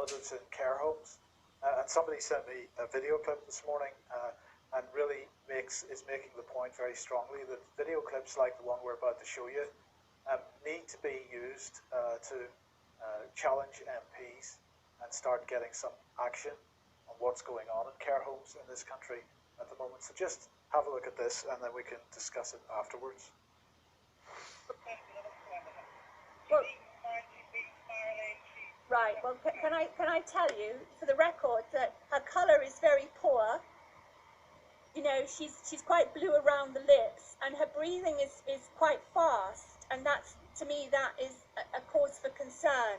others in care homes. And somebody sent me a video clip this morning and really is making the point very strongly that video clips like the one we're about to show you need to be used to challenge MPs and start getting some action on what's going on in care homes in this country at the moment. So just have a look at this and then we can discuss it afterwards. Well, right, well, can I tell you, for the record, that her colour is very poor. You know, she's quite blue around the lips, and her breathing is quite fast, and that's, to me, that is a cause for concern.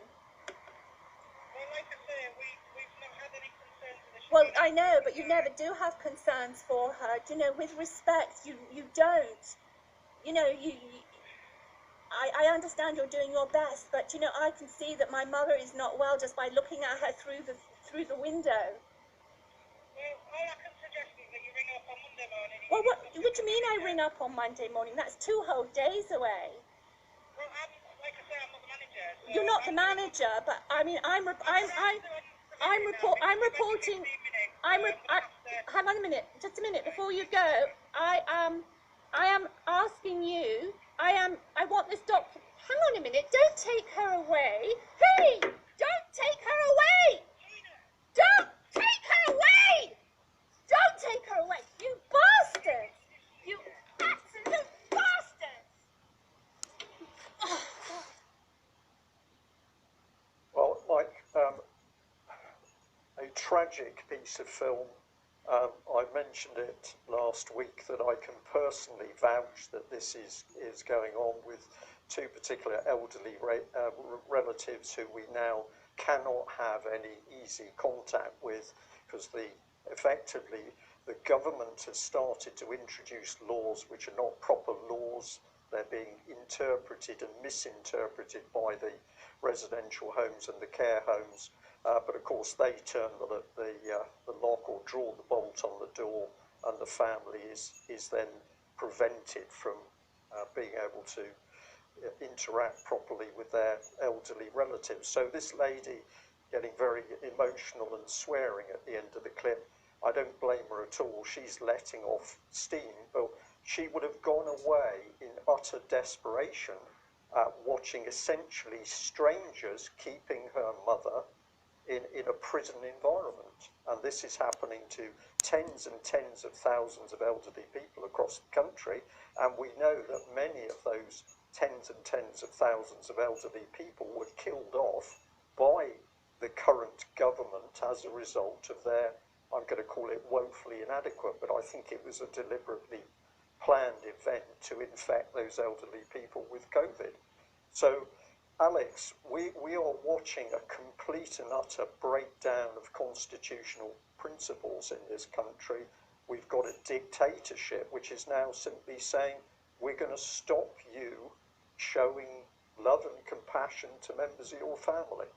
Well, like I say, we've not had any concerns with the. Well, I know, but you never do have concerns for her. Do you know, with respect, you don't. You know, I understand you're doing your best, but you know, I can see that my mother is not well just by looking at her through the window. Well, all I can suggest is that you ring up on Monday morning. Well, what do you mean I ring up on Monday morning? That's 2 whole days away. Well, like I say, I'm not the manager. So you're not the manager, but I mean, I'm reporting. Hang on a minute, just a minute before you go. I am asking you. I want this doctor. Hang on a minute. Don't take her away. Hey, don't take her away. Don't take her away. Don't take her away. You bastard. You absolute bastard. Well, Mike, a tragic piece of film. I mentioned it last week that I can personally vouch that this is going on with 2 particular elderly relatives who we now cannot have any easy contact with because effectively the government has started to introduce laws which are not proper laws. They're being interpreted and misinterpreted by the residential homes and the care homes. But of course they turn the lock or draw the bolt on the door, and the family is then prevented from being able to interact properly with their elderly relatives. So this lady getting very emotional and swearing at the end of the clip, I don't blame her at all. She's letting off steam, but she would have gone away in utter desperation watching essentially strangers keeping her mother in a prison environment. And this is happening to tens and tens of thousands of elderly people across the country, and we know that many of those tens and tens of thousands of elderly people were killed off by the current government as a result of their, I'm going to call it woefully inadequate, but I think it was a deliberately planned event to infect those elderly people with COVID. So Alex, we are watching a complete and utter breakdown of constitutional principles in this country. We've got a dictatorship which is now simply saying we're going to stop you showing love and compassion to members of your family.